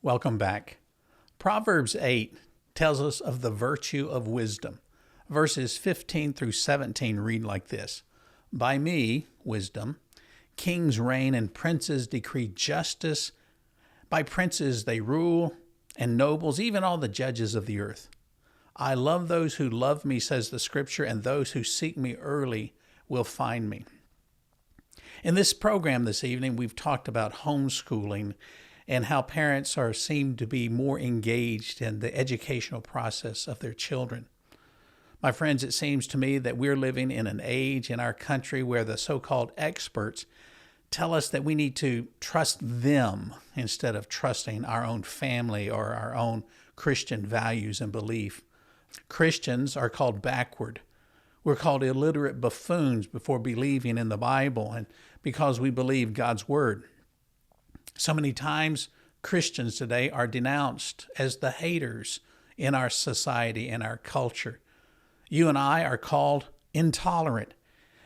Welcome back. Proverbs 8 tells us of the virtue of wisdom. Verses 15 through 17 read like this: By me, wisdom, kings reign and princes decree justice. By princes they rule, and nobles, even all the judges of the earth. I love those who love me, says the scripture, and those who seek me early will find me. In this program this evening, we've talked about homeschooling and how parents seem to be more engaged in the educational process of their children. My friends, it seems to me that we're living in an age in our country where the so-called experts tell us that we need to trust them instead of trusting our own family or our own Christian values and belief. Christians are called backward. We're called illiterate buffoons before believing in the Bible and because we believe God's Word. So many times, Christians today are denounced as the haters in our society and our culture. You and I are called intolerant.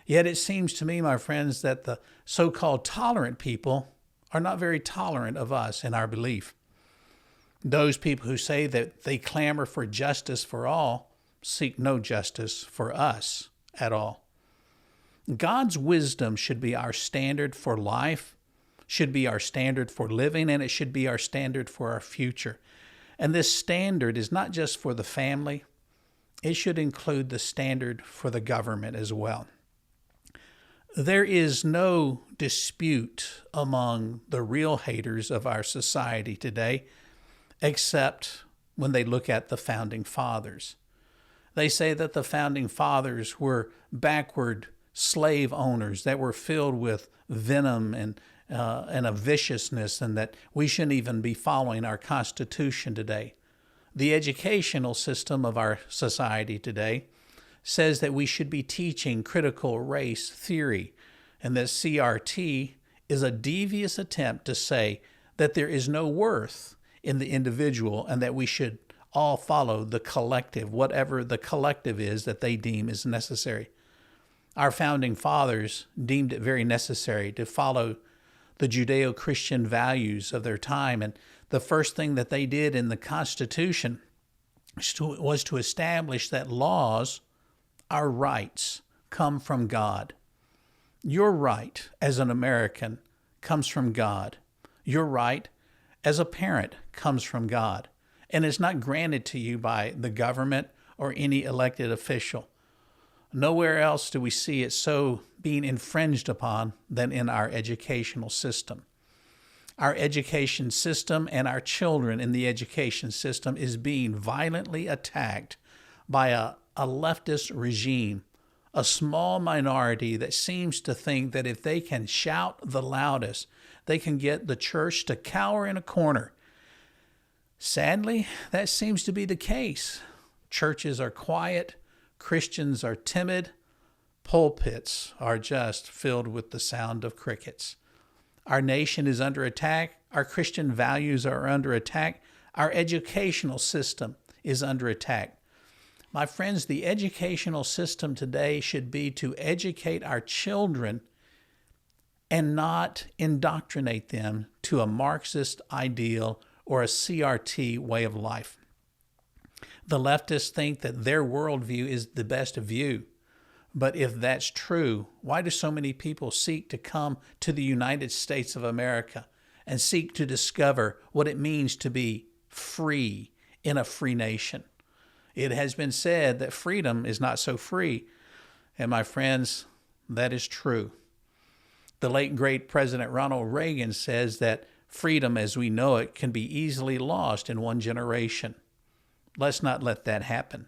Yet it seems to me, my friends, that the so-called tolerant people are not very tolerant of us in our belief. Those people who say that they clamor for justice for all seek no justice for us at all. God's wisdom should be our standard for life, should be our standard for living, and it should be our standard for our future. And this standard is not just for the family, it should include the standard for the government as well. There is no dispute among the real haters of our society today, except when they look at the Founding Fathers. They say that the Founding Fathers were backward slave owners that were filled with venom and a viciousness, and that we shouldn't even be following our Constitution today. The educational system of our society today says that we should be teaching critical race theory, and that CRT is a devious attempt to say that there is no worth in the individual and that we should all follow the collective, whatever the collective is that they deem is necessary. Our Founding Fathers deemed it very necessary to follow the Judeo-Christian values of their time, and the first thing that they did in the Constitution was to establish that laws, our rights, come from God. Your right as an American comes from God. Your right as a parent comes from God, and it's not granted to you by the government or any elected official. Nowhere else do we see it so being infringed upon than in our educational system. Our education system and our children in the education system is being violently attacked by a leftist regime, a small minority that seems to think that if they can shout the loudest, they can get the church to cower in a corner. Sadly, that seems to be the case. Churches are quiet, Christians are timid, pulpits are just filled with the sound of crickets. Our nation is under attack. Our Christian values are under attack. Our educational system is under attack. My friends, the educational system today should be to educate our children and not indoctrinate them to a Marxist ideal or a CRT way of life. The leftists think that their worldview is the best view. But if that's true, why do so many people seek to come to the United States of America and seek to discover what it means to be free in a free nation? It has been said that freedom is not so free. And my friends, that is true. The late great President Ronald Reagan says that freedom as we know it can be easily lost in one generation. Let's not let that happen.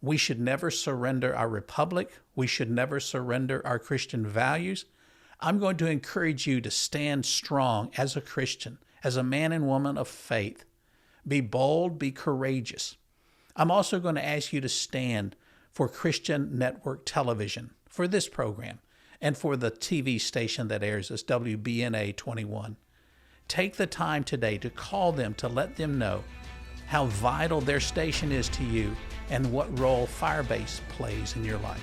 We should never surrender our republic. We should never surrender our Christian values. I'm going to encourage you to stand strong as a Christian, as a man and woman of faith. Be bold, be courageous. I'm also going to ask you to stand for Christian Network Television, for this program, and for the TV station that airs us, WBNA 21. Take the time today to call them to let them know how vital their station is to you and what role Firebase plays in your life.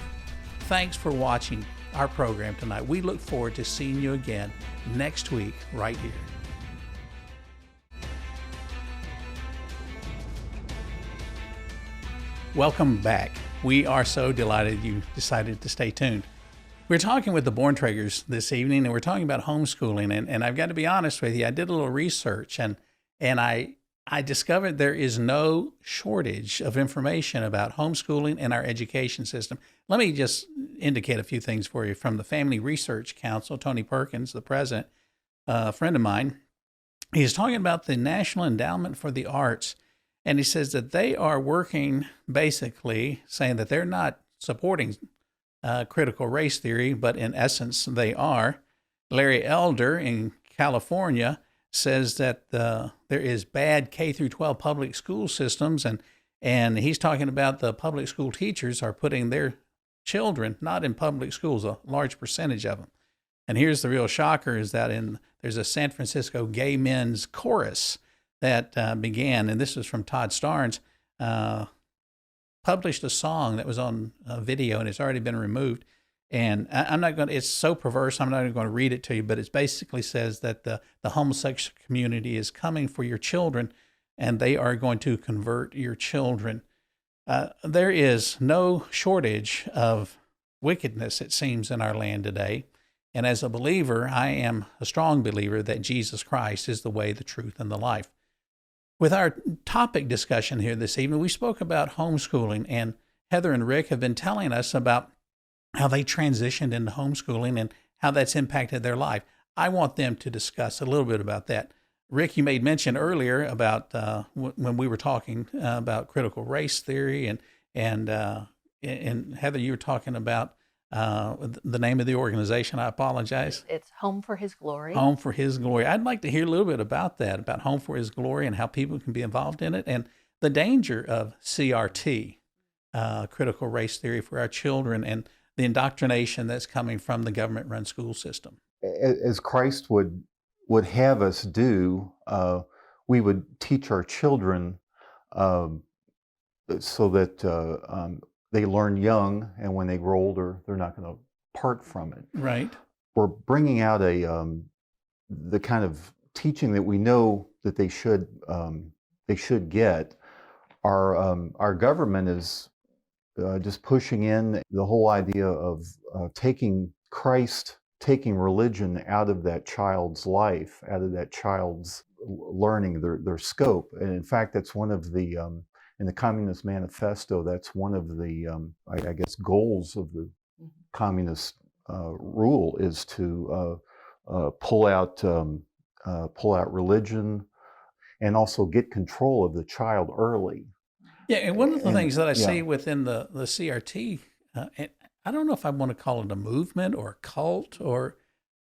Thanks for watching our program tonight. We look forward to seeing you again next week right here. Welcome back. We are so delighted you decided to stay tuned. We're talking with the Born-Traegers this evening, and we're talking about homeschooling. And I've got to be honest with you, I did a little research, and I discovered there is no shortage of information about homeschooling and our education system. Let me just indicate a few things for you. From the Family Research Council, Tony Perkins, the president, a friend of mine, he's talking about the National Endowment for the Arts. And he says that they are working, basically saying that they're not supporting critical race theory, but in essence they are. Larry Elder in California says that there is bad K through 12 public school systems, and he's talking about the public school teachers are putting their children not in public schools, a large percentage of them. And here's the real shocker: is that there's a San Francisco gay men's chorus that began, and this is from Todd Starnes, published a song that was on video, and it's already been removed. And I'm not going to, it's so perverse, I'm not even going to read it to you, but it basically says that the homosexual community is coming for your children, and they are going to convert your children. There is no shortage of wickedness, it seems, in our land today. And as a believer, I am a strong believer that Jesus Christ is the way, the truth, and the life. With our topic discussion here this evening, we spoke about homeschooling, and Heather and Rick have been telling us about how they transitioned into homeschooling and how that's impacted their life. I want them to discuss a little bit about that. Rick, you made mention earlier about when we were talking about critical race theory, and Heather, you were talking about the name of the organization. I apologize. It's Home for His Glory. Home for His Glory. I'd like to hear a little bit about that, about Home for His Glory and how people can be involved in it, and the danger of CRT, critical race theory, for our children, and the indoctrination that's coming from the government-run school system. As Christ would have us do, we would teach our children so that they learn young, and when they grow older, they're not going to part from it. Right. We're bringing out the kind of teaching that we know that they should get. Our government is just pushing in the whole idea of taking religion out of that child's life, out of that child's learning, their scope. And in fact, that's one of the in the Communist Manifesto, that's one of the, I guess, goals of the communist rule, is to pull out religion and also get control of the child early. Yeah, and one of the things that I see within the CRT, and I don't know if I want to call it a movement or a cult, or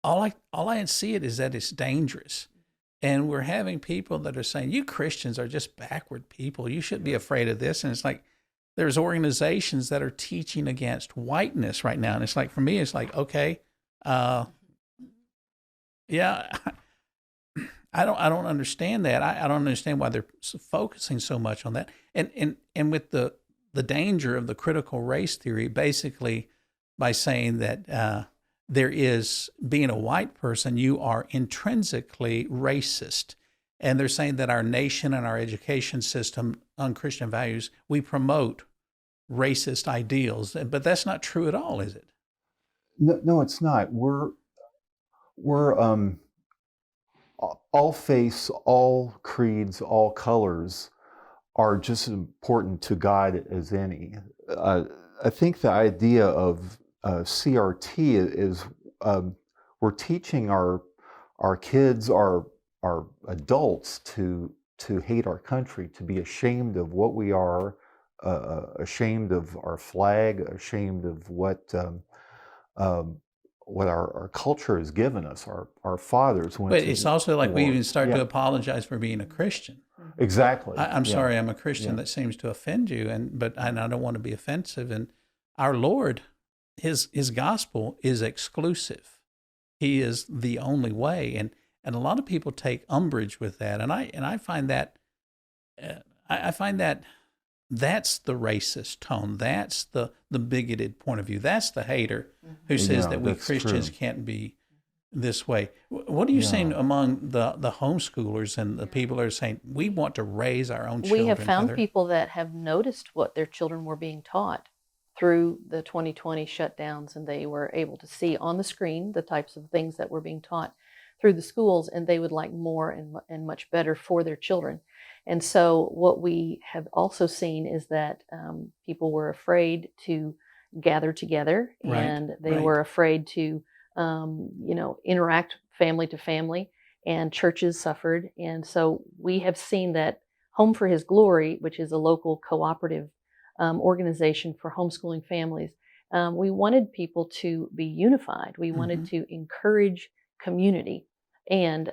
all I see it is that it's dangerous. And we're having people that are saying, you Christians are just backward people. You shouldn't be afraid of this. And it's like, there's organizations that are teaching against whiteness right now. And it's like, for me, it's like, okay, yeah, I don't understand that. I don't understand why they're focusing so much on that. And with the danger of the critical race theory, basically by saying that there is, being a white person, you are intrinsically racist. And they're saying that our nation and our education system on Christian values, we promote racist ideals. But that's not true at all, is it? No, it's not. We're all faiths, all creeds, all colors are just as important to God as any. I think the idea of CRT is we're teaching our kids, our adults, to hate our country, to be ashamed of what we are, ashamed of our flag, ashamed of what our culture has given us. Our fathers went. But it's also like we even start to apologize for being a Christian. Exactly. I'm sorry, I'm a Christian. That seems to offend you, but I don't want to be offensive. And our Lord, his gospel is exclusive. He is the only way, and a lot of people take umbrage with that. And I find that that's the racist tone. That's the bigoted point of view. That's the hater who says that we Christians can't be this way. What are you seeing among the homeschoolers and the people that are saying, we want to raise our own children? We have found people that have noticed what their children were being taught through the 2020 shutdowns, and they were able to see on the screen the types of things that were being taught through the schools, and they would like more and much better for their children. And so what we have also seen is that people were afraid to gather together, and they were afraid to interact family to family, and churches suffered. And so we have seen that Home for His Glory, which is a local cooperative organization for homeschooling families, we wanted people to be unified. We wanted to encourage community, and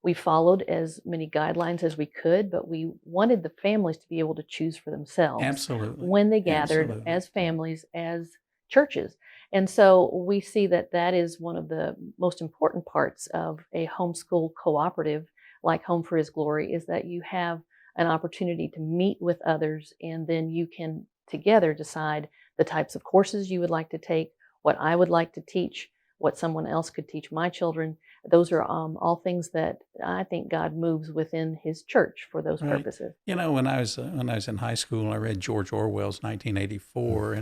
we followed as many guidelines as we could, but we wanted the families to be able to choose for themselves when they gathered as families, as churches. And so we see that that is one of the most important parts of a homeschool cooperative like Home for His Glory, is that you have an opportunity to meet with others, and then you can together decide the types of courses you would like to take, what I would like to teach, what someone else could teach my children. Those are all things that I think God moves within His church for those purposes. You know, when I was in high school, I read George Orwell's 1984,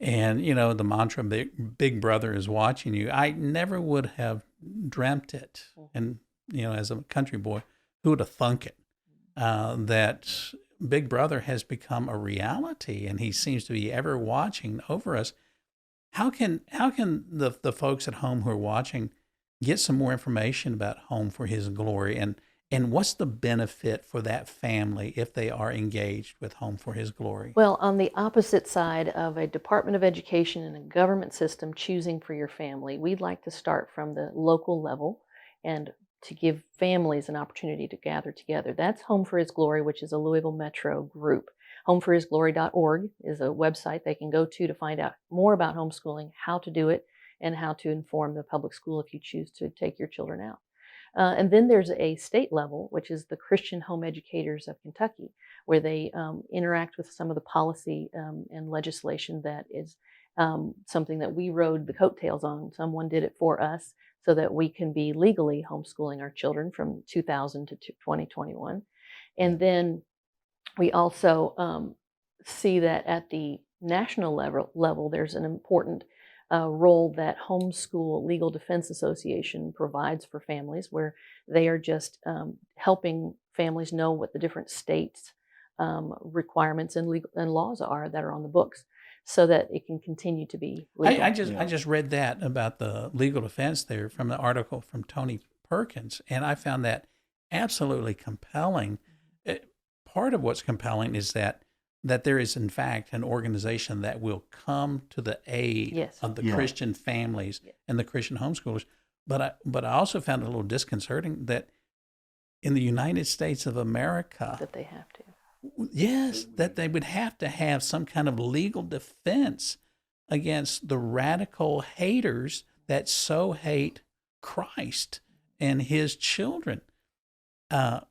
and you know, the mantra "Big Brother is watching you." I never would have dreamt it, and you know, as a country boy, who would have thunk it that Big Brother has become a reality, and he seems to be ever watching over us. How can the folks at home who are watching get some more information about Home for His Glory, and what's the benefit for that family if they are engaged with Home for His Glory? Well, on the opposite side of a Department of Education and a government system choosing for your family, we'd like to start from the local level and to give families an opportunity to gather together. That's Home for His Glory, which is a Louisville Metro group. homeforhisglory.org is a website they can go to find out more about homeschooling, how to do it, and how to inform the public school if you choose to take your children out. And then there's a state level, which is the Christian Home Educators of Kentucky, where they interact with some of the policy and legislation that is something that we rode the coattails on. Someone did it for us so that we can be legally homeschooling our children from 2000 to 2021. And then we also see that at the national level, there's an important role that Homeschool Legal Defense Association provides for families, where they are just helping families know what the different states' requirements and laws are that are on the books, so that it can continue to be legal. I just read that about the legal defense there from the article from Tony Perkins, and I found that absolutely compelling. Part of what's compelling is that there is, in fact, an organization that will come to the aid of the Christian families and the Christian homeschoolers. But I also found it a little disconcerting that in the United States of America, that they have to. Yes, that they would have to have some kind of legal defense against the radical haters that so hate Christ and His children.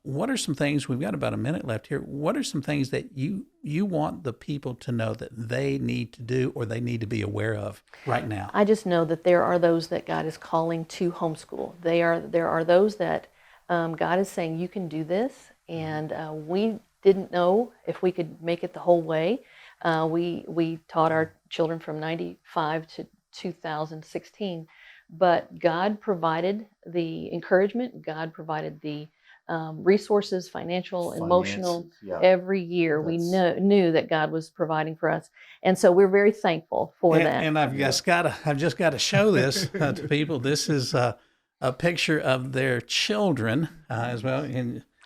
What are some things, we've got about a minute left here, what are some things that you want the people to know that they need to do or they need to be aware of right now? I just know that there are those that God is calling to homeschool. There are those that God is saying, you can do this, and we didn't know if we could make it the whole way. We taught our children from 95 to 2016, but God provided the encouragement, God provided the resources, financial, emotional, every year. We knew that God was providing for us. And so we're very thankful for that. And I've just got to show this to people. This is a picture of their children as well.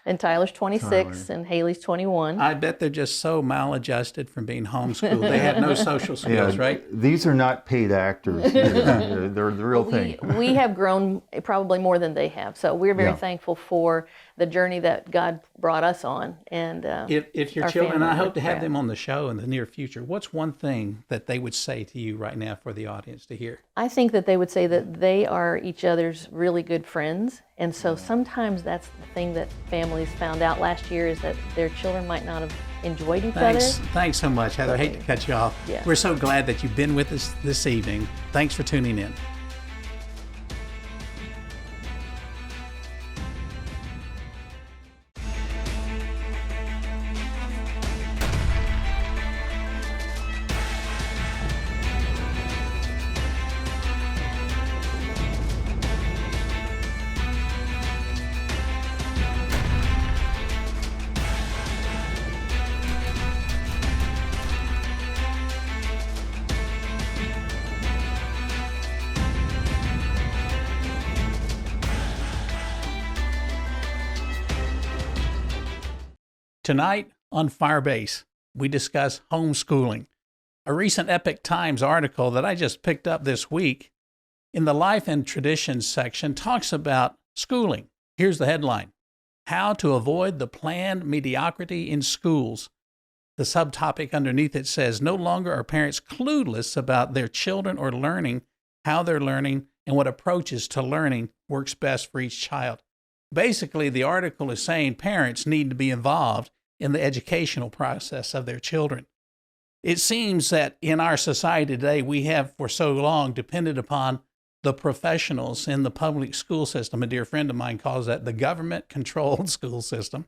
And Tyler's 26 and Haley's 21. I bet they're just so maladjusted from being homeschooled. They have no social skills, right? These are not paid actors. They're the real thing. We have grown probably more than they have. So we're very thankful for the journey that God brought us on. And if your children, I hope to have them on the show in the near future, what's one thing that they would say to you right now for the audience to hear? I think that they would say that they are each other's really good friends. And so sometimes that's the thing that families found out last year, is that their children might not have enjoyed each other. Thanks so much, Heather. I hate to cut you off. Yeah. We're so glad that you've been with us this evening. Thanks for tuning in. Tonight on Firebase, we discuss homeschooling, a recent Epoch Times article that I just picked up this week in the Life and Traditions section talks about schooling. Here's the headline: How to Avoid the Planned Mediocrity in Schools. The subtopic underneath it says, no longer are parents clueless about their children or learning, how they're learning, and what approaches to learning works best for each child. Basically, the article is saying parents need to be involved in the educational process of their children. It seems that in our society today, we have for so long depended upon the professionals in the public school system. A dear friend of mine calls that the government-controlled school system.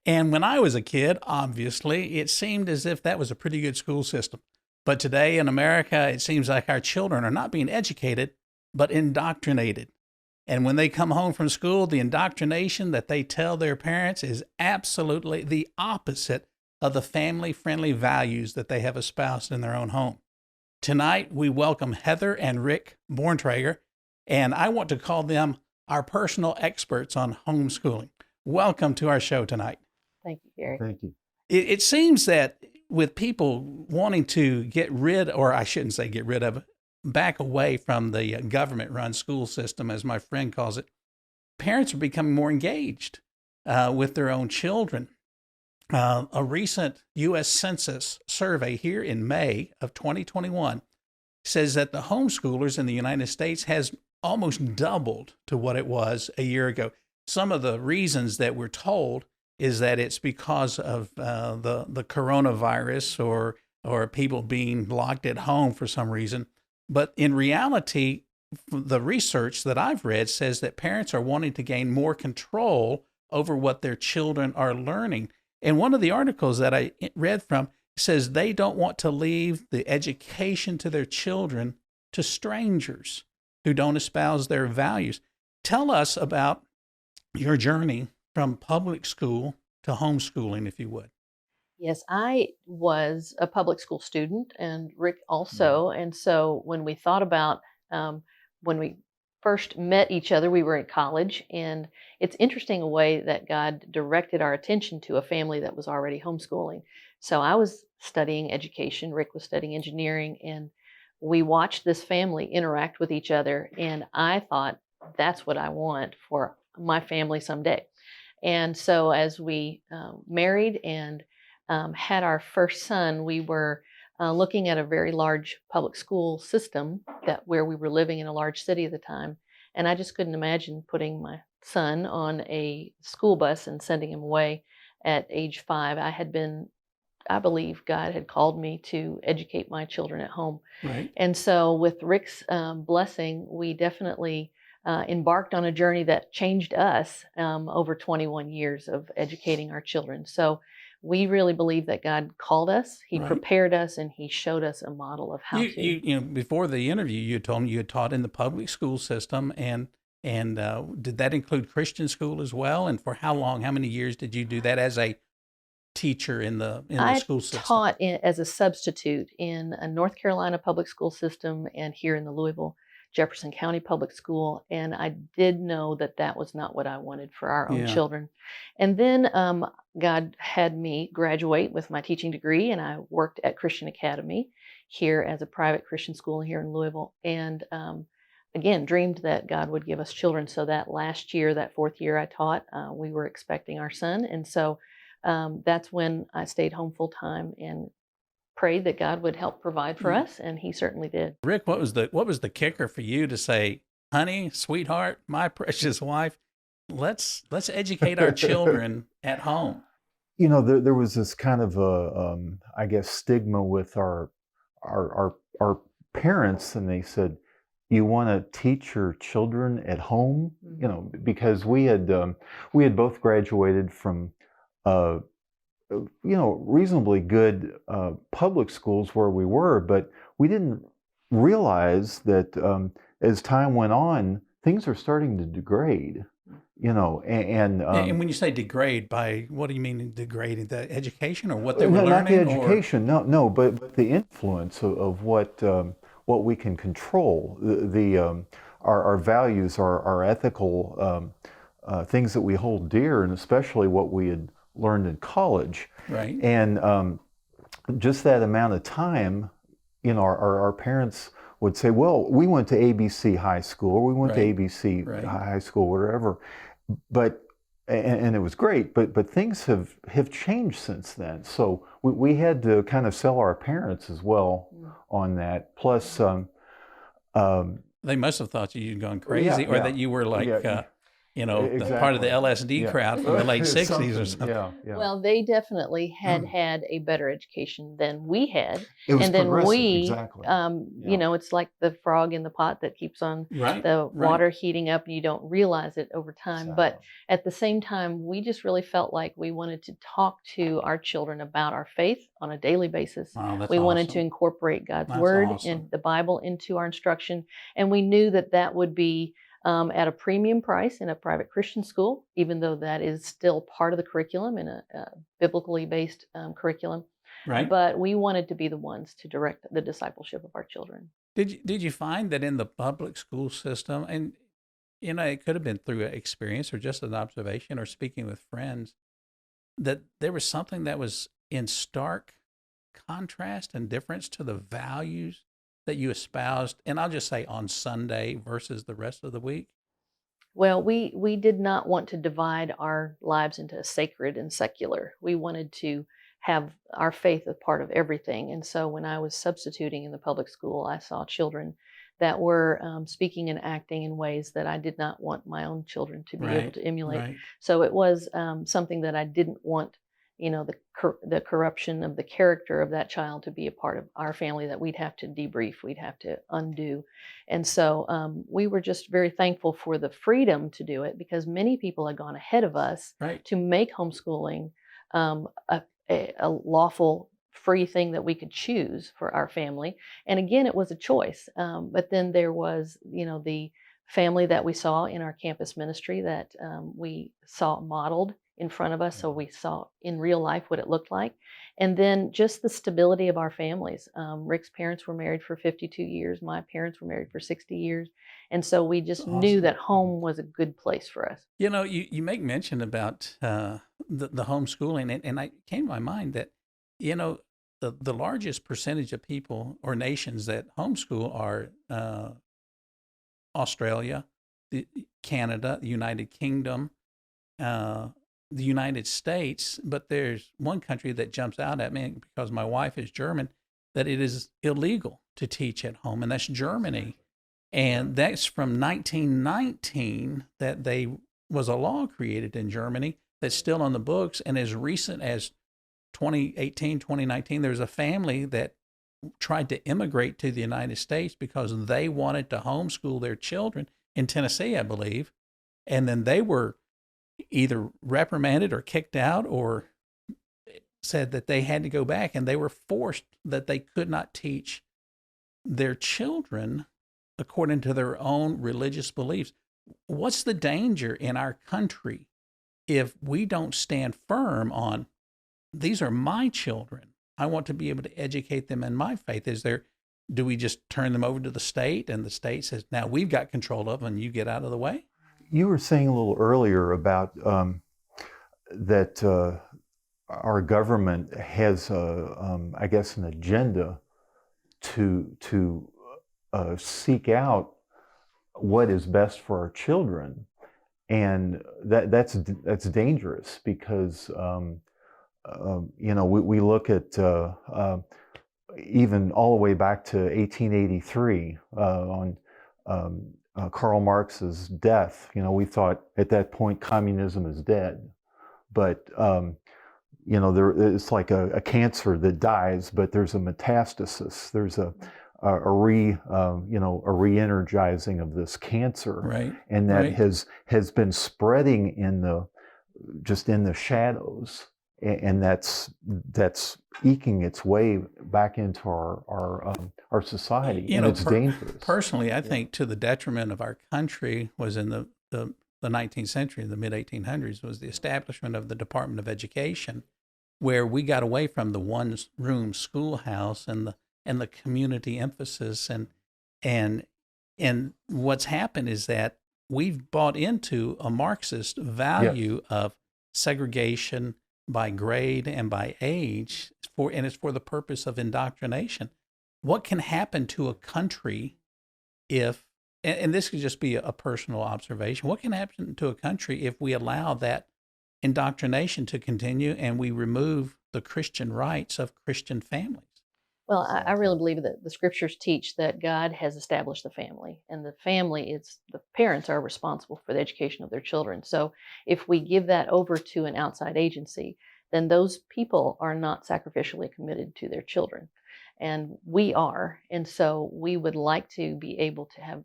And when I was a kid, obviously, it seemed as if that was a pretty good school system. But today in America, it seems like our children are not being educated, but indoctrinated. And when they come home from school, the indoctrination that they tell their parents is absolutely the opposite of the family-friendly values that they have espoused in their own home. Tonight, we welcome Heather and Rick Borntrager, and I want to call them our personal experts on homeschooling. Welcome to our show tonight. Thank you, Gary. Thank you. It seems that with people wanting to get rid, or I shouldn't say get rid of, back away from the government-run school system, as my friend calls it, parents are becoming more engaged with their own children. A recent U.S. Census survey here in May of 2021 says that the homeschoolers in the United States has almost doubled to what it was a year ago. Some of the reasons that we're told is that it's because of the coronavirus or people being locked at home for some reason. But in reality, the research that I've read says that parents are wanting to gain more control over what their children are learning. And one of the articles that I read from says they don't want to leave the education to their children to strangers who don't espouse their values. Tell us about your journey from public school to homeschooling, if you would. Yes, I was a public school student, and Rick also. And so when we thought about when we first met each other, we were in college, and it's interesting a way that God directed our attention to a family that was already homeschooling. So I was studying education, Rick was studying engineering, and we watched this family interact with each other, and I thought, that's what I want for my family someday. And so as we married and had our first son, we were looking at a very large public school system where we were living in a large city at the time. And I just couldn't imagine putting my son on a school bus and sending him away at age 5. I believe God had called me to educate my children at home. Right. And so with Rick's blessing, we definitely embarked on a journey that changed us over 21 years of educating our children. So we really believe that God called us, He prepared us, and He showed us a model of how to. You know, before the interview, you told me you had taught in the public school system, and did that include Christian school as well? And for how long? How many years did you do that as a teacher in the school system? I taught as a substitute in a North Carolina public school system and here in the Louisville Jefferson County Public School, and I did know that that was not what I wanted for our own children. And then God had me graduate with my teaching degree, and I worked at Christian Academy here as a private Christian school here in Louisville, and again, dreamed that God would give us children. So that last year, that 4th year I taught, we were expecting our son, and so that's when I stayed home full time and prayed that God would help provide for us, and He certainly did. Rick, what was the kicker for you to say, honey, sweetheart, my precious wife, let's educate our children at home? You know, there was this kind of I guess, stigma with our parents, and they said, you want to teach your children at home? Mm-hmm. You know, because we had both graduated from reasonably good public schools where we were, but we didn't realize that as time went on, things are starting to degrade. You know, and when you say degrade, by what do you mean degrading? The education or what they were learning? Not the education, no, but the influence of what we can control, our values, our ethical things that we hold dear, and especially what we had learned in college. Right. And just that amount of time, our parents would say, well, we went to ABC High School, or we went to Right. ABC Right. High School, whatever. But and it was great, but things have changed since then. So we had to kind of sell our parents as well on that. Plus, They must have thought you'd gone crazy, or that you were like, exactly. part of the LSD crowd from the late 60s or something. Yeah. Well, they definitely had a better education than we had. It was and then progressive, we, exactly. it's like the frog in the pot that keeps on Right. the Right. water heating up and you don't realize it over time. But at the same time, we just really felt like we wanted to talk to our children about our faith on a daily basis. Wow, that's We wanted awesome. to incorporate God's That's word awesome. and the Bible into our instruction. And we knew that that would be at a premium price in a private Christian school, even though that is still part of the curriculum in a biblically based curriculum. Right. But we wanted to be the ones to direct the discipleship of our children. Did you find that in the public school system, and it could have been through an experience or just an observation or speaking with friends, that there was something that was in stark contrast and difference to the values that you espoused, and I'll just say on Sunday versus the rest of the week? Well, we did not want to divide our lives into sacred and secular. We wanted to have our faith a part of everything. And so when I was substituting in the public school, I saw children that were speaking and acting in ways that I did not want my own children to be able to emulate. Right. So it was something that I didn't want, the corruption of the character of that child to be a part of our family that we'd have to debrief, we'd have to undo. And so we were just very thankful for the freedom to do it, because many people had gone ahead of us Right. to make homeschooling a lawful, free thing that we could choose for our family. And again, it was a choice. But then there was, the family that we saw in our campus ministry that we saw modeled in front of us. So we saw in real life what it looked like. And then just the stability of our families. Rick's parents were married for 52 years. My parents were married for 60 years. And so we just knew that home was a good place for us. You make mention about the homeschooling, and I came to my mind that, the largest percentage of people or nations that homeschool are Australia, Canada, the United Kingdom, the United States, but there's one country that jumps out at me because my wife is German, that it is illegal to teach at home, and that's Germany. And that's from 1919 that was a law created in Germany that's still on the books. And as recent as 2018, 2019, there's a family that tried to immigrate to the United States because they wanted to homeschool their children in Tennessee, I believe. And then they were either reprimanded or kicked out or said that they had to go back, and they were forced that they could not teach their children according to their own religious beliefs. What's the danger in our country if we don't stand firm on, these are my children, I want to be able to educate them in my faith? Do we just turn them over to the state, and the state says, now we've got control of them and you get out of the way? You were saying a little earlier about that our government has, I guess, an agenda to seek out what is best for our children, and that's dangerous because we look at even all the way back to 1883 on Karl Marx's death. We thought at that point communism is dead, but it's like a cancer that dies, but there's a metastasis. There's a re-energizing of this cancer, right? And that right. has been spreading in the shadows, and that's eking its way back into our society, and it's dangerous. Personally, I think to the detriment of our country was in the 19th century, the mid 1800s, was the establishment of the Department of Education, where we got away from the one-room schoolhouse and the community emphasis, and what's happened is that we've bought into a Marxist value of segregation, by grade and by age, and it's for the purpose of indoctrination. What can happen to a country if, and this could just be a personal observation, what can happen to a country if we allow that indoctrination to continue and we remove the Christian rights of Christian families? Well, I really believe that the scriptures teach that God has established the family, and the family, it's the parents are responsible for the education of their children. So if we give that over to an outside agency, then those people are not sacrificially committed to their children. And we are. And so we would like to be able to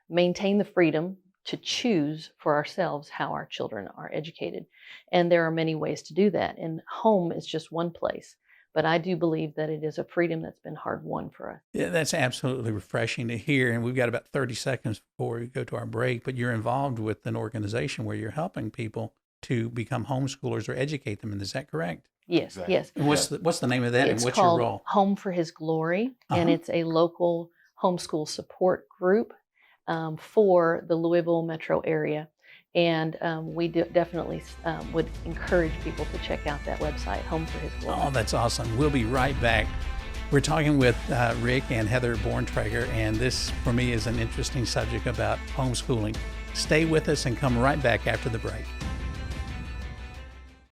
maintain the freedom to choose for ourselves how our children are educated. And there are many ways to do that. And home is just one place. But I do believe that it is a freedom that's been hard won for us. Yeah, that's absolutely refreshing to hear. And we've got about 30 seconds before we go to our break, but you're involved with an organization where you're helping people to become homeschoolers or educate them. And is that correct? Yes, Exactly. yes. And what's the name of that, It's and what's your called role? Home for His Glory, and it's a local homeschool support group for the Louisville metro area. And we definitely would encourage people to check out that website, Home for His Glory. Oh, that's awesome. We'll be right back. We're talking with Rick and Heather Borntrager, and this, for me, is an interesting subject about homeschooling. Stay with us and come right back after the break.